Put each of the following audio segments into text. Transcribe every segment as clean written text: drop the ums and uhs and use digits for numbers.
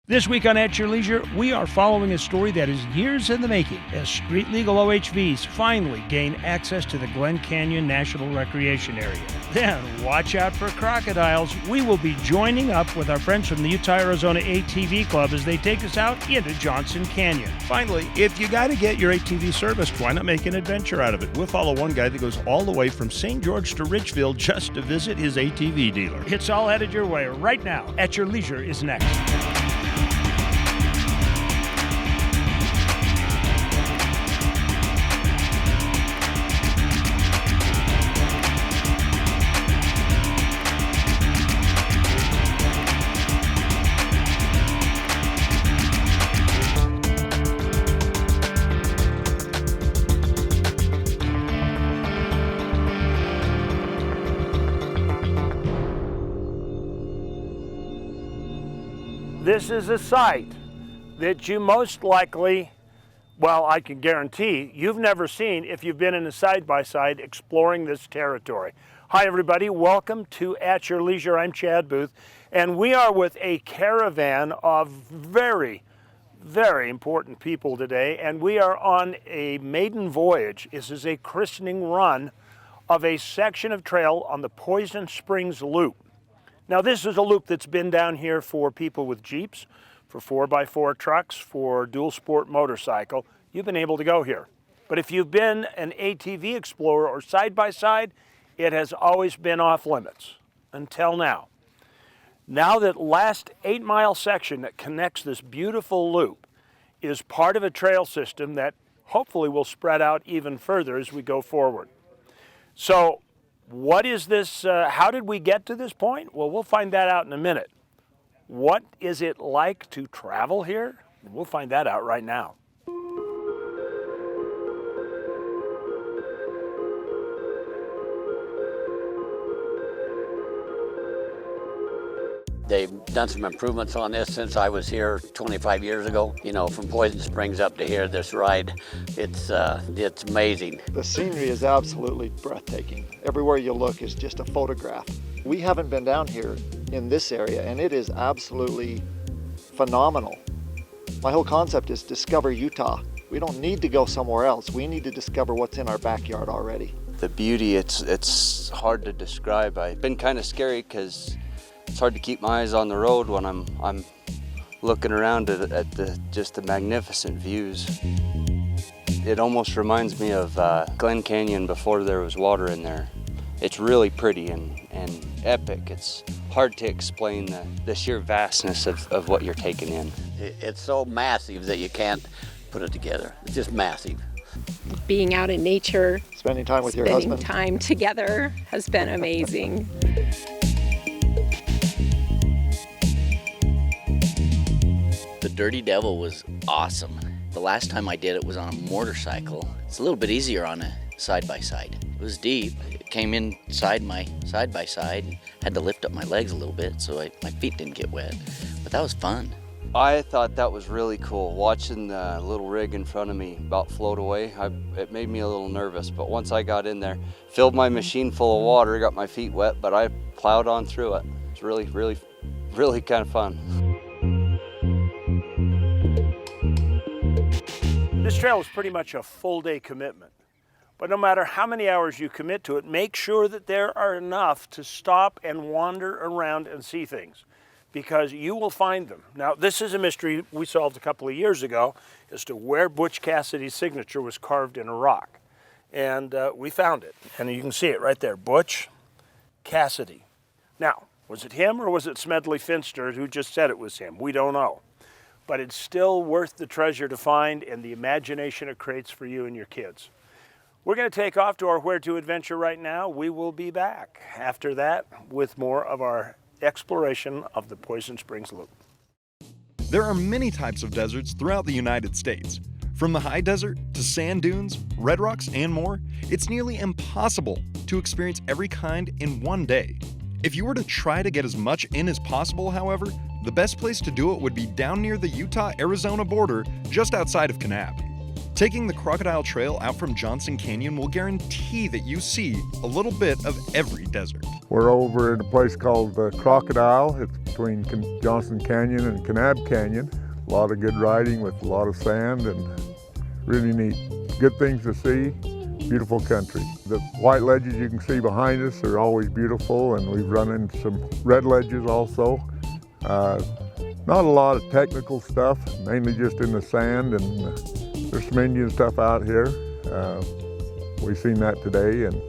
This week on At Your Leisure, we are following a story that is years in the making as street legal OHVs finally gain access to the Glen Canyon National Recreation Area. Then, watch out for crocodiles. We will be joining up with our friends from the Utah-Arizona ATV Club as they take us out into Johnson Canyon. Finally, if you got to get your ATV serviced, why not make an adventure out of it? We'll follow one guy that goes all the way from St. George to Richfield just to visit his ATV dealer. It's all headed your way right now. At Your Leisure is next. This is a site that you most likely, well, I can guarantee you've never seen if you've been in a side-by-side exploring this territory. Hi everybody, welcome to At Your Leisure. I'm Chad Booth, and we are with a caravan of very, very important people today, and we are on a maiden voyage. This is a christening run of a section of trail on the Poison Springs Loop. Now this is a loop that's been down here for people with Jeeps, for 4x4 trucks, for dual sport motorcycle. You've been able to go here. But if you've been an ATV explorer or side-by-side, it has always been off limits until now. Now that last 8-mile section that connects this beautiful loop is part of a trail system that hopefully will spread out even further as we go forward. So, what is this, how did we get to this point? Well, we'll find that out in a minute. What is it like to travel here? We'll find that out right now. They've done some improvements on this since I was here 25 years ago. You know, from Poison Springs up to here, this ride, it's amazing. The scenery is absolutely breathtaking. Everywhere you look is just a photograph. We haven't been down here in this area, and it is absolutely phenomenal. My whole concept is discover Utah. We don't need to go somewhere else. We need to discover what's in our backyard already. The beauty, it's hard to describe. It's been kind of scary because it's hard to keep my eyes on the road when I'm looking around at just the magnificent views. It almost reminds me of Glen Canyon before there was water in there. It's really pretty and epic. It's hard to explain the sheer vastness of what you're taking in. It's so massive that you can't put it together. It's just massive. Being out in nature, Spending time with your husband. spending time together has been amazing. The Dirty Devil was awesome. The last time I did it was on a motorcycle. It's a little bit easier on a side-by-side. It was deep. It came inside my side-by-side. Had to lift up my legs a little bit so my feet didn't get wet. But that was fun. I thought that was really cool. Watching the little rig in front of me about float away, it made me a little nervous. But once I got in there, filled my machine full of water, got my feet wet, but I plowed on through it. It's really, really, really kind of fun. This trail is pretty much a full-day commitment. But no matter how many hours you commit to it, make sure that there are enough to stop and wander around and see things, because you will find them. Now, this is a mystery we solved a couple of years ago as to where Butch Cassidy's signature was carved in a rock. And we found it. And you can see it right there, Butch Cassidy. Now, was it him or was it Smedley Finster who just said it was him? We don't know. But it's still worth the treasure to find and the imagination it creates for you and your kids. We're going to take off to our Where To adventure right now. We will be back after that with more of our exploration of the Poison Springs Loop. There are many types of deserts throughout the United States. From the high desert to sand dunes, red rocks, and more, it's nearly impossible to experience every kind in one day. If you were to try to get as much in as possible, however, the best place to do it would be down near the Utah-Arizona border, just outside of Kanab. Taking the Crocodile Trail out from Johnson Canyon will guarantee that you see a little bit of every desert. We're over at a place called Crocodile. It's between Johnson Canyon and Kanab Canyon. A lot of good riding with a lot of sand and really neat. Good things to see, beautiful country. The white ledges you can see behind us are always beautiful, and we've run into some red ledges also. Not a lot of technical stuff, mainly just in the sand, and there's some Indian stuff out here. We've seen that today, and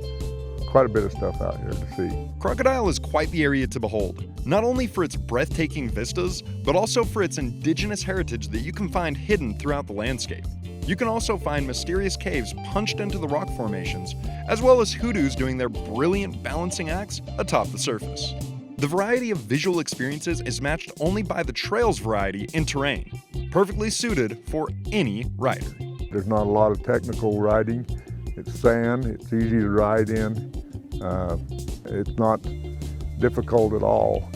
quite a bit of stuff out here to see. Crocodile is quite the area to behold, not only for its breathtaking vistas, but also for its indigenous heritage that you can find hidden throughout the landscape. You can also find mysterious caves punched into the rock formations, as well as hoodoos doing their brilliant balancing acts atop the surface. The variety of visual experiences is matched only by the trail's variety in terrain, perfectly suited for any rider. There's not a lot of technical riding. It's sand, it's easy to ride in. It's not difficult at all.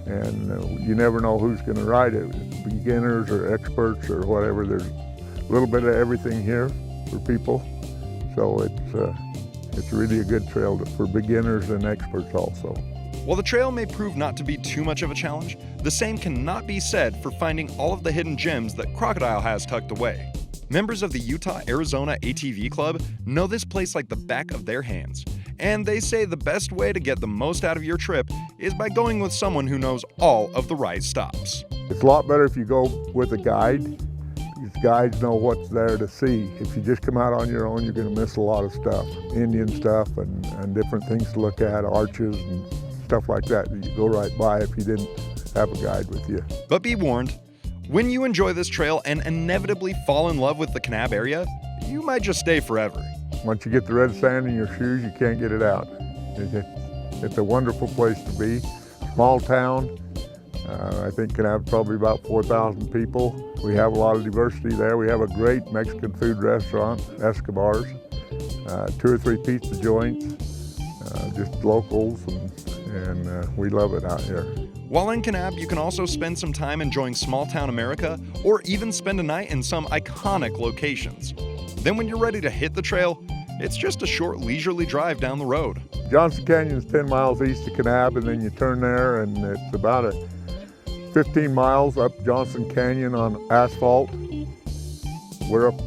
And you never know who's going to ride it, beginners or experts or whatever. There's a little bit of everything here for people. So it's really a good trail for beginners and experts also. While the trail may prove not to be too much of a challenge, the same cannot be said for finding all of the hidden gems that Crocodile has tucked away. Members of the Utah-Arizona ATV Club know this place like the back of their hands, and they say the best way to get the most out of your trip is by going with someone who knows all of the ride stops. It's a lot better if you go with a guide. These guides know what's there to see. If you just come out on your own, you're going to miss a lot of stuff. Indian stuff and different things to look at, arches and stuff like that you go right by if you didn't have a guide with you. But be warned, when you enjoy this trail and inevitably fall in love with the Kanab area, you might just stay forever. Once you get the red sand in your shoes, you can't get it out. It's a wonderful place to be. Small town. I think Kanab probably about 4,000 people. We have a lot of diversity there. We have a great Mexican food restaurant, Escobar's, 2 or 3 pizza joints, just locals, and we love it out here. While in Kanab, you can also spend some time enjoying small-town America, or even spend a night in some iconic locations. Then when you're ready to hit the trail, it's just a short leisurely drive down the road. Johnson Canyon is 10 miles east of Kanab, and then you turn there, and it's about 15 miles up Johnson Canyon on asphalt. We're up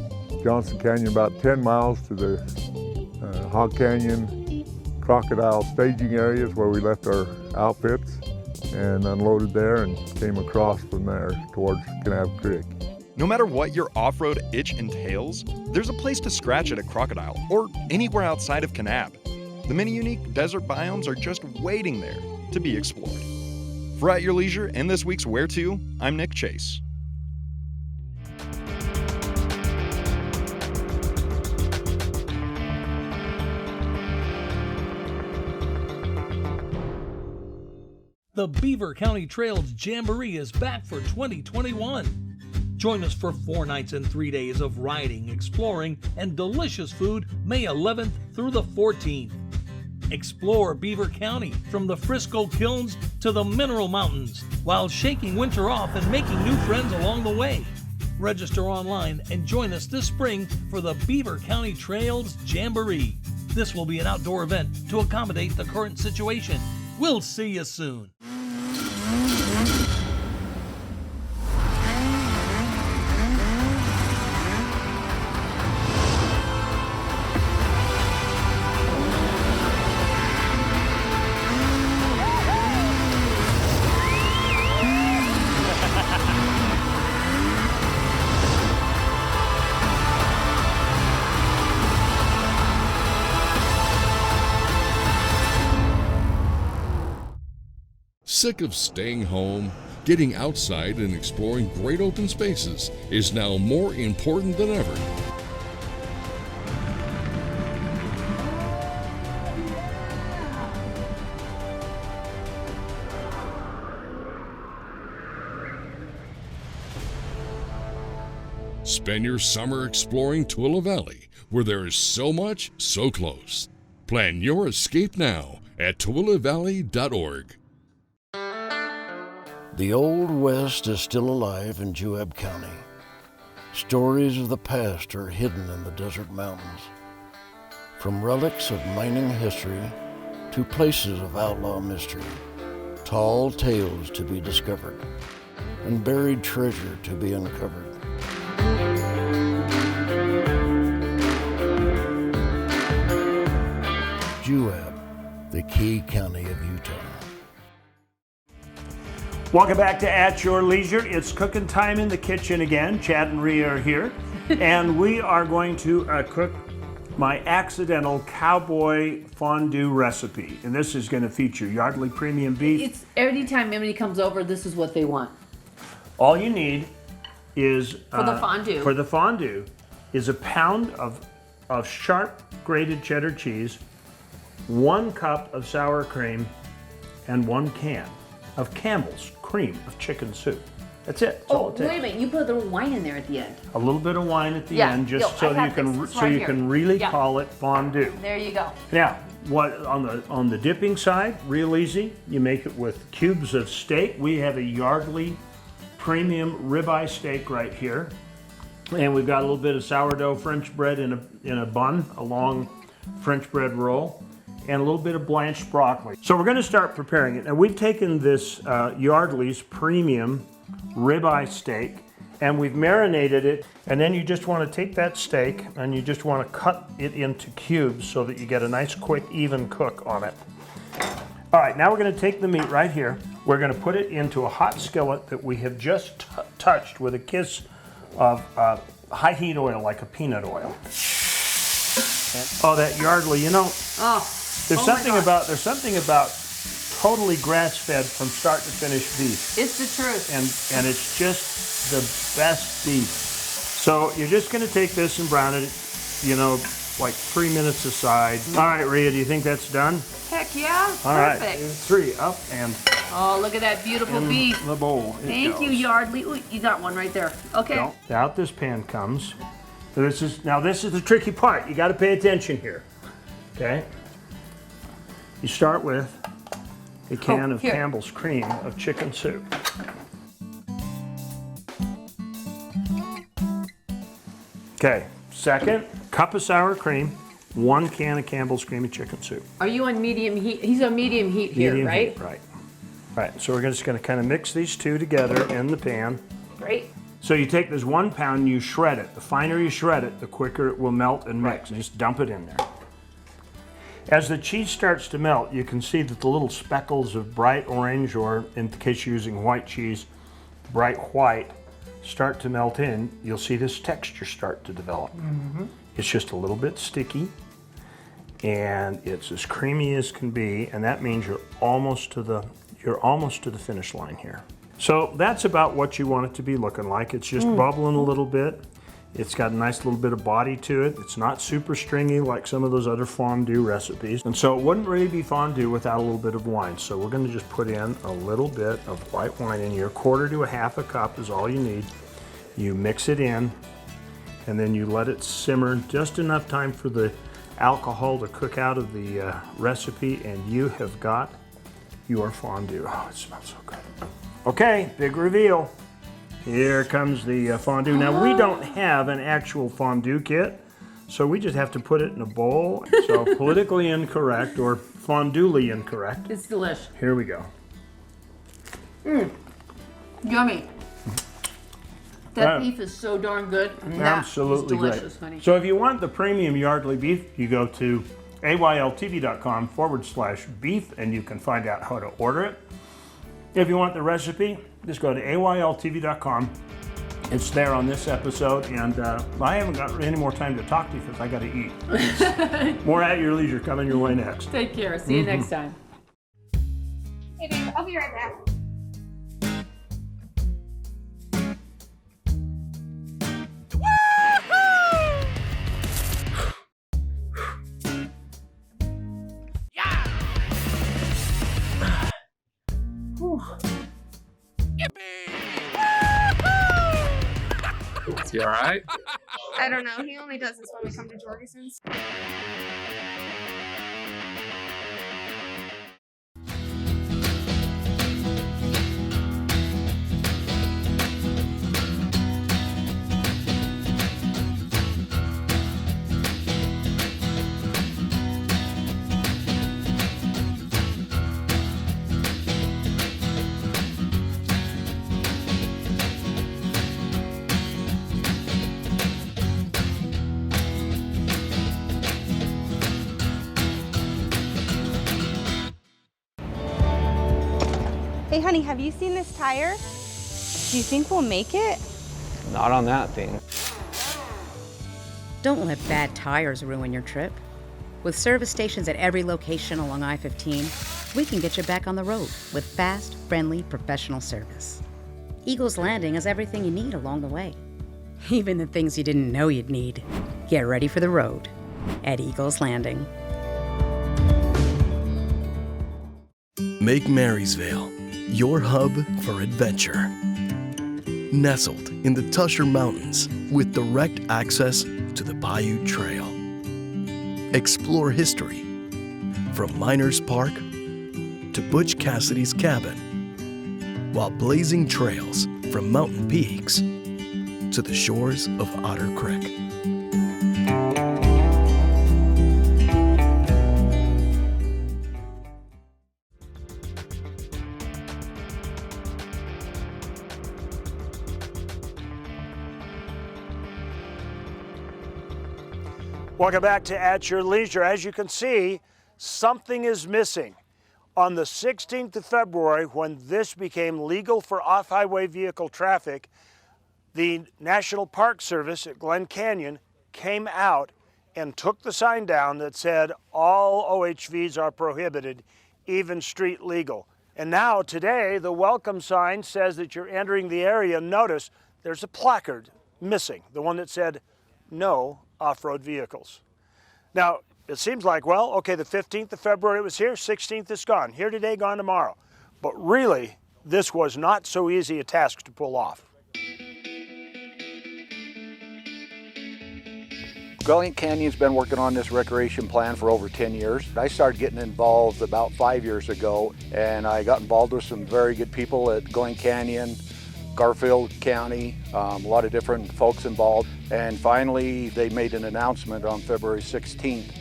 Johnson Canyon about 10 miles to the Hog Canyon, Crocodile staging areas where we left our outfits and unloaded there and came across from there towards Kanab Creek. No matter what your off-road itch entails, there's a place to scratch it at Crocodile or anywhere outside of Kanab. The many unique desert biomes are just waiting there to be explored. For At Your Leisure and this week's Where To, I'm Nick Chase. The Beaver County Trails Jamboree is back for 2021. Join us for 4 nights and 3 days of riding, exploring, and delicious food May 11th through the 14th. Explore Beaver County from the Frisco Kilns to the Mineral Mountains while shaking winter off and making new friends along the way. Register online and join us this spring for the Beaver County Trails Jamboree. This will be an outdoor event to accommodate the current situation. We'll see you soon. Sick of staying home? Getting outside and exploring great open spaces is now more important than ever. Spend your summer exploring Tooele Valley, where there is so much so close. Plan your escape now at TooeleValley.org. The Old West is still alive in Juab County. Stories of the past are hidden in the desert mountains. From relics of mining history to places of outlaw mystery, tall tales to be discovered, and buried treasure to be uncovered. Juab, the key county of Utah. Welcome back to At Your Leisure. It's cooking time in the kitchen again. Chad and Rhea are here. And we are going to cook my accidental cowboy fondue recipe. And this is going to feature Yardley premium beef. It's every time anybody comes over, this is what they want. All you need is... For the fondue. For the fondue is a pound of sharp grated cheddar cheese, 1 cup of sour cream, and 1 can of Campbell's cream of chicken soup. That's it. That's all it takes. Wait a minute, you put a little wine in there at the end. A little bit of wine at the end, just so you can really call it fondue. There you go. Now, what on the dipping side, real easy. You make it with cubes of steak. We have a Yardley premium ribeye steak right here, and we've got a little bit of sourdough French bread in a bun, a long French bread roll, and a little bit of blanched broccoli. So we're going to start preparing it. Now we've taken this Yardley's premium ribeye steak and we've marinated it, and then you just want to take that steak and you just want to cut it into cubes so that you get a nice quick even cook on it. All right, now we're going to take the meat right here. We're going to put it into a hot skillet that we have just touched with a kiss of high heat oil, like a peanut oil. Oh, that Yardley, you know. There's something about totally grass-fed from start to finish beef. It's the truth. And it's just the best beef. So you're just going to take this and brown it, you know, like 3 minutes aside. All right, Rhea, do you think that's done? Heck yeah. All right. Perfect. 3 up and oh, look at that beautiful beef. the bowl. Thank you, Yardley. Ooh, you got one right there. Okay. Now, out this pan comes. This is the tricky part. You got to pay attention here. Okay. You start with a can of Campbell's cream of chicken soup. Okay. Second, cup of sour cream, 1 can of Campbell's cream of chicken soup. Are you on medium heat? He's on medium heat here, right? Heat, right. Right. So we're just going to kind of mix these two together in the pan. Great. So you take this 1 pound and you shred it. The finer you shred it, the quicker it will melt and mix. And just dump it in there. As the cheese starts to melt, you can see that the little speckles of bright orange, or in case you're using white cheese, bright white, start to melt in. You'll see this texture start to develop. Mm-hmm. It's just a little bit sticky, and it's as creamy as can be, and that means you're almost to the finish line here. So that's about what you want it to be looking like. It's just bubbling a little bit. It's got a nice little bit of body to it. It's not super stringy like some of those other fondue recipes. And so it wouldn't really be fondue without a little bit of wine. So we're going to just put in a little bit of white wine in here. 1/4 to 1/2 cup is all you need. You mix it in, and then you let it simmer just enough time for the alcohol to cook out of the recipe, and you have got your fondue. Oh, it smells so good. Okay, big reveal. Here comes the fondue. Now, we don't have an actual fondue kit, so we just have to put it in a bowl. So politically incorrect, or fonduely incorrect. It's delish. Here we go. Yummy. That beef is so darn good. Absolutely delicious, great. Honey. So if you want the premium Yardley beef, you go to AYLTV.com/beef, and you can find out how to order it. If you want the recipe, just go to AYLTV.com. It's there on this episode, and I haven't got any more time to talk to you because I got to eat. More At Your Leisure coming your way next. Take care. See you next time. Hey, babe, I'll be right back. Is he all right? I don't know. He only does this when we come to Jorgensen's. Hey honey, have you seen this tire? Do you think we'll make it? Not on that thing. Don't let bad tires ruin your trip. With service stations at every location along I-15, we can get you back on the road with fast, friendly, professional service. Eagles Landing has everything you need along the way. Even the things you didn't know you'd need. Get ready for the road at Eagles Landing. Make Marysvale your hub for adventure. Nestled in the Tusher Mountains with direct access to the Bayou Trail. Explore history from Miners Park to Butch Cassidy's cabin, while blazing trails from mountain peaks to the shores of Otter Creek. Welcome back to At Your Leisure. As you can see, something is missing. On the 16th of February, when this became legal for off-highway vehicle traffic, the National Park Service at Glen Canyon came out and took the sign down that said all OHVs are prohibited, even street legal. And now, today, the welcome sign says that you're entering the area. Notice there's a placard missing, the one that said no off-road vehicles. Now, it seems like, well, okay, the 15th of February it was here, 16th is gone. Here today, gone tomorrow. But really, this was not so easy a task to pull off. Glen Canyon's been working on this recreation plan for over 10 years. I started getting involved about 5 years ago, and I got involved with some very good people at Glen Canyon, Garfield County, a lot of different folks involved. And finally, they made an announcement on February 16th.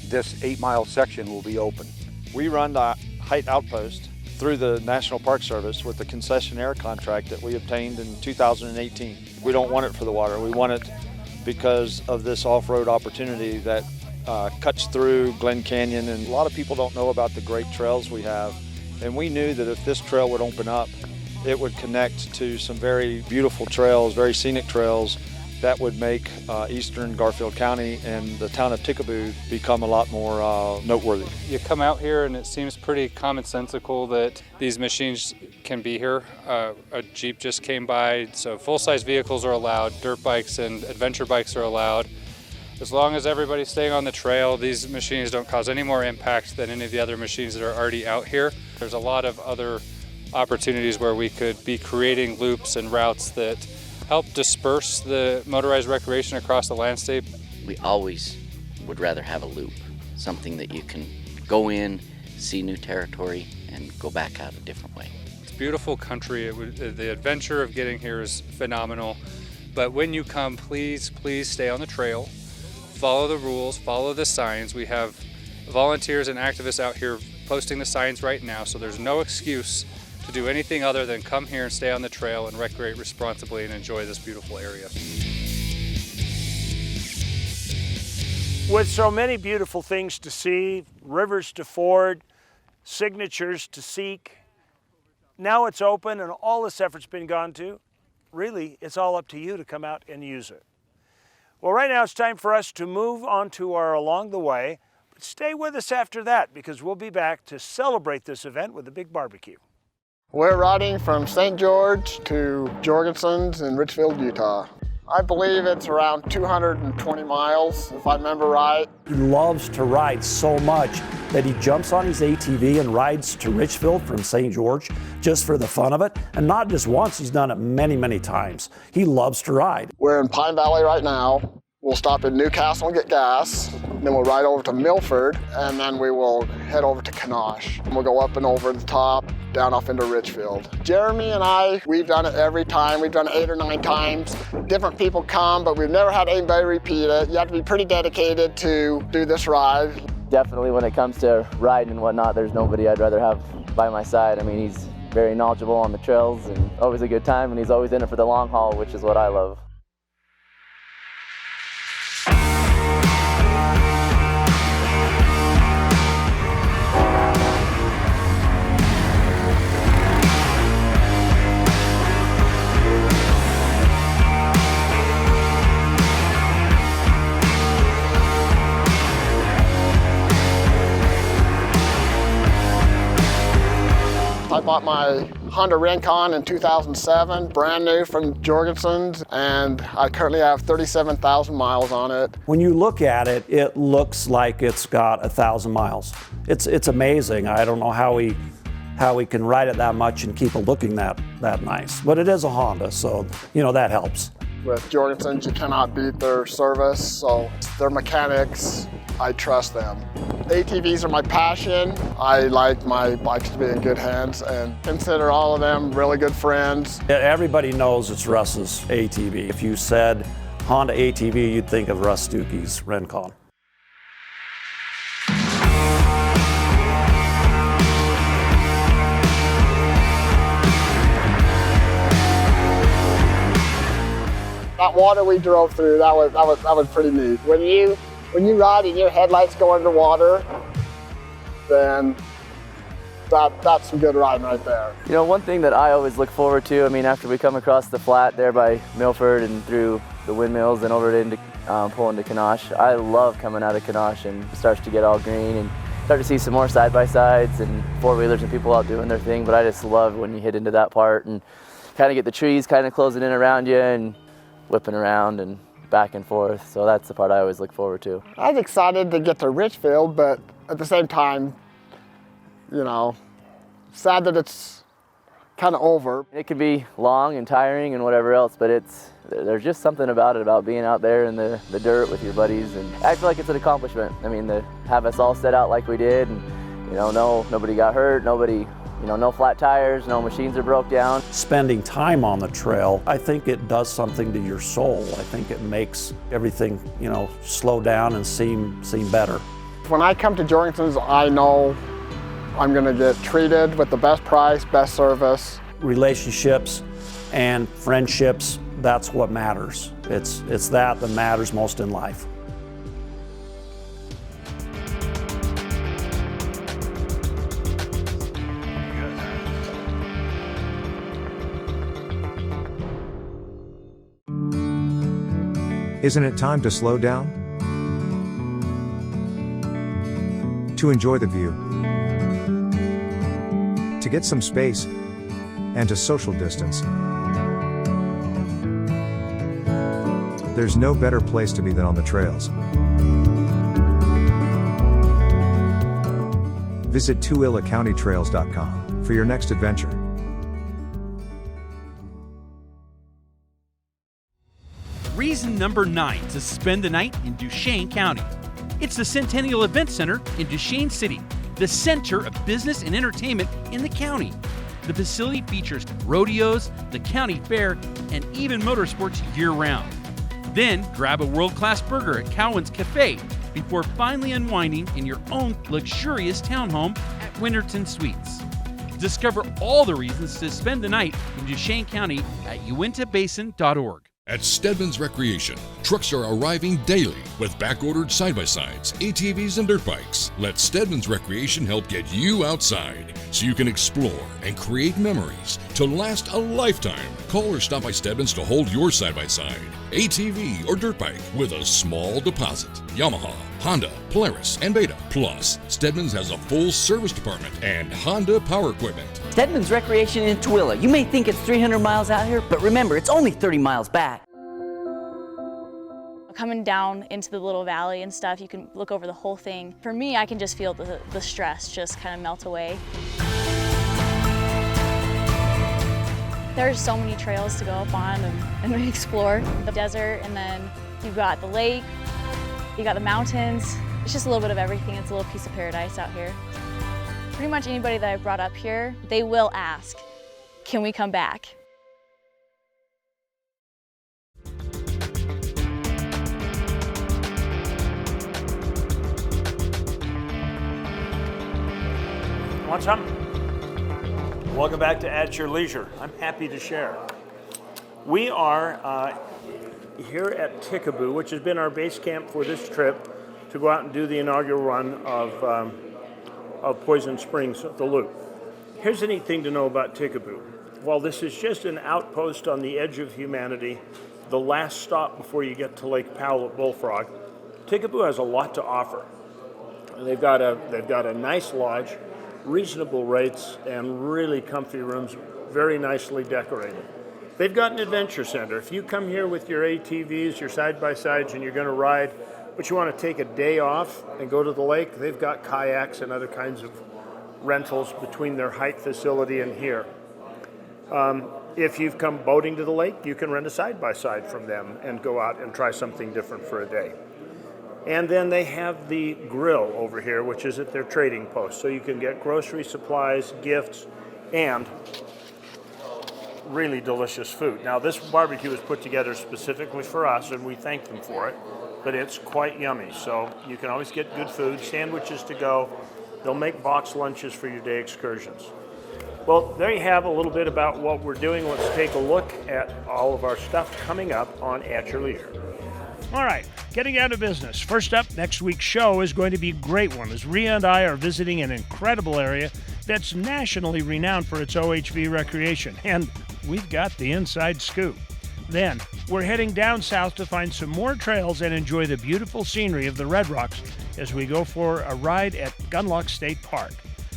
This 8-mile section will be open. We run the height outpost through the National Park Service with the concessionaire contract that we obtained in 2018. We don't want it for the water. We want it because of this off-road opportunity that cuts through Glen Canyon. And a lot of people don't know about the great trails we have. And we knew that if this trail would open up, it would connect to some very beautiful trails, very scenic trails that would make eastern Garfield County and the town of Ticaboo become a lot more noteworthy. You come out here and it seems pretty commonsensical that these machines can be here. A Jeep just came by, so full-size vehicles are allowed, dirt bikes and adventure bikes are allowed. As long as everybody's staying on the trail, these machines don't cause any more impact than any of the other machines that are already out here. There's a lot of other opportunities where we could be creating loops and routes that help disperse the motorized recreation across the landscape. We always would rather have a loop, something that you can go in, see new territory, and go back out a different way. It's beautiful country. The adventure of getting here is phenomenal. But when you come, please stay on the trail. Follow the rules, follow the signs. We have volunteers and activists out here posting the signs right now, so there's no excuse to do anything other than come here and stay on the trail and recreate responsibly and enjoy this beautiful area. With so many beautiful things to see, rivers to ford, signatures to seek, now it's open and all this effort's been gone to. Really, it's all up to you to come out and use it. Well, right now it's time for us to move on to our Along the Way, but stay with us after that because we'll be back to celebrate this event with a big barbecue. We're riding from St. George to Jorgensen's in Richfield, Utah. I believe it's around 220 miles, if I remember right. He loves to ride so much that he jumps on his ATV and rides to Richfield from St. George just for the fun of it. And not just once, he's done it many, many times. He loves to ride. We're in Pine Valley right now. We'll stop in Newcastle and get gas. Then we'll ride over to Milford, and then we will head over to Kanosh. And we'll go up and over the top, down off into Richfield. Jeremy and I, we've done it every time. We've done it 8 or 9 times. Different people come, but we've never had anybody repeat it. You have to be pretty dedicated to do this ride. Definitely when it comes to riding and whatnot, there's nobody I'd rather have by my side. I mean, he's very knowledgeable on the trails and always a good time, and he's always in it for the long haul, which is what I love. bought my Honda Rincon in 2007, brand new from Jorgensen's, and I currently have 37,000 miles on it. When you look at it, it looks like it's got 1,000 miles. It's amazing. I don't know how we can ride it that much and keep it looking that nice. But it is a Honda, so you know that helps. With Jorgensen's, you cannot beat their service, so their mechanics, I trust them. ATVs are my passion. I like my bikes to be in good hands and consider all of them really good friends. Everybody knows it's Russ's ATV. If you said Honda ATV, you'd think of Russ Stuckey's Rincon. That water we drove through, that was pretty neat. When you ride and your headlights go underwater, then that's some good riding right there. You know, one thing that I always look forward to, I mean, after we come across the flat there by Milford and through the windmills and over into pulling to Kanosh, I love coming out of Kanosh and it starts to get all green and start to see some more side-by-sides and four-wheelers and people out doing their thing, but I just love when you hit into that part and kind of get the trees kind of closing in around you and whipping around and back and forth, so that's the part I always look forward to. I was excited to get to Richfield, but at the same time, you know, sad that it's kind of over. It can be long and tiring and whatever else, but there's just something about it, about being out there in the dirt with your buddies, and I feel like it's an accomplishment. I mean, to have us all set out like we did, and you know, nobody got hurt, no flat tires, no machines are broke down. Spending time on the trail, I think it does something to your soul. I think it makes everything, you know, slow down and seem better. When I come to Jorgensen's, I know I'm gonna get treated with the best price, best service. Relationships and friendships, that's what matters. It's that matters most in life. Isn't it time to slow down? To enjoy the view, to get some space, and to social distance. There's no better place to be than on the trails. Visit tuillacountytrails.com for your next adventure. Reason number 9 to spend the night in Duchesne County. It's the Centennial Event Center in Duchesne City, the center of business and entertainment in the county. The facility features rodeos, the county fair, and even motorsports year-round. Then grab a world-class burger at Cowan's Cafe before finally unwinding in your own luxurious townhome at Winterton Suites. Discover all the reasons to spend the night in Duchesne County at uintabasin.org. At Stedman's Recreation, trucks are arriving daily with back-ordered side-by-sides, ATVs, and dirt bikes. Let Stedman's Recreation help get you outside so you can explore and create memories to last a lifetime. Call or stop by Stedman's to hold your side-by-side, ATV, or dirt bike with a small deposit. Yamaha, Honda, Polaris, and Beta. Plus, Stedman's has a full service department and Honda power equipment. Stedman's Recreation in Tooele. You may think it's 300 miles out here, but remember, it's only 30 miles back. Coming down into the little valley and stuff, you can look over the whole thing. For me, I can just feel the stress just kind of melt away. There's so many trails to go up on and explore. The desert, and then you've got the lake, you got the mountains. It's just a little bit of everything. It's a little piece of paradise out here. Pretty much anybody that I've brought up here, they will ask, can we come back? Want some? Welcome back to At Your Leisure. I'm happy to share. We are here at Ticaboo, which has been our base camp for this trip, to go out and do the inaugural run of Poison Springs, the Loop. Here's the neat thing to know about Ticaboo. While this is just an outpost on the edge of humanity, the last stop before you get to Lake Powell at Bullfrog, Ticaboo has a lot to offer. They've got a nice lodge. reasonable rates and really comfy rooms, very nicely decorated. They've got an adventure center. If you come here with your ATVs, your side-by-sides, and you're going to ride, but you want to take a day off and go to the lake, they've got kayaks and other kinds of rentals between their hike facility and here. If you've come boating to the lake, you can rent a side-by-side from them and go out and try something different for a day. And then they have the grill over here, which is at their trading post. So you can get grocery supplies, gifts, and really delicious food. Now, this barbecue was put together specifically for us, and we thank them for it, but it's quite yummy. So you can always get good food, sandwiches to go. They'll make box lunches for your day excursions. Well, there you have a little bit about what we're doing. Let's take a look at all of our stuff coming up on At Your Leisure. All right, getting out of business. First up, next week's show is going to be a great one, as Rhea and I are visiting an incredible area that's nationally renowned for its OHV recreation, and we've got the inside scoop. Then, we're heading down south to find some more trails and enjoy the beautiful scenery of the Red Rocks as we go for a ride at Gunlock State Park.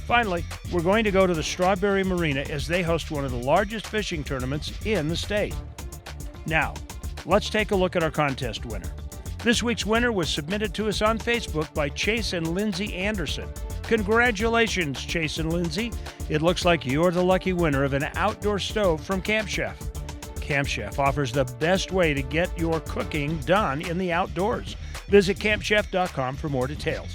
Finally, we're going to go to the Strawberry Marina as they host one of the largest fishing tournaments in the state. Now, let's take a look at our contest winner. This week's winner was submitted to us on Facebook by Chase and Lindsay Anderson. Congratulations, Chase and Lindsay. It looks like you're the lucky winner of an outdoor stove from Camp Chef. Camp Chef offers the best way to get your cooking done in the outdoors. Visit campchef.com for more details.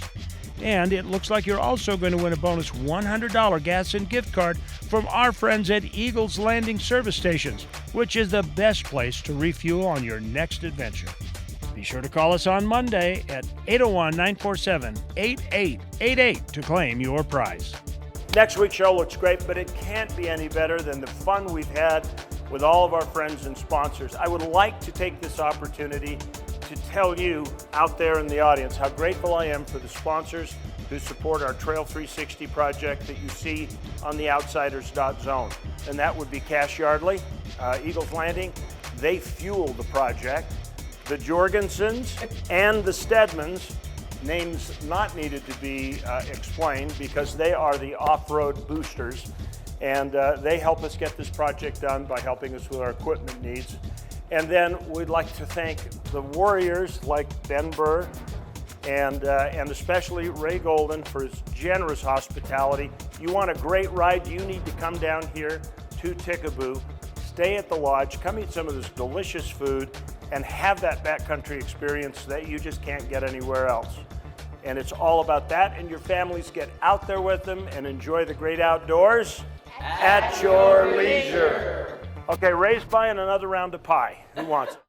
And it looks like you're also going to win a bonus $100 gas and gift card from our friends at Eagles Landing Service Stations, which is the best place to refuel on your next adventure. Be sure to call us on Monday at 801-947-8888 to claim your prize. Next week's show looks great, but it can't be any better than the fun we've had with all of our friends and sponsors. I would like to take this opportunity to tell you out there in the audience how grateful I am for the sponsors who support our Trail 360 project that you see on the outsiders.zone. And that would be Cash Yardley, Eagles Landing. They fuel the project. The Jorgensens and the Stedmans, names not needed to be explained because they are the off-road boosters. And they help us get this project done by helping us with our equipment needs. And then we'd like to thank the warriors like Ben Burr and especially Ray Golden for his generous hospitality. You want a great ride, you need to come down here to Ticaboo, stay at the lodge, come eat some of this delicious food, and have that backcountry experience that you just can't get anywhere else. And it's all about that, and your families get out there with them and enjoy the great outdoors at your leisure. Okay, Ray's buying another round of pie. Who wants it?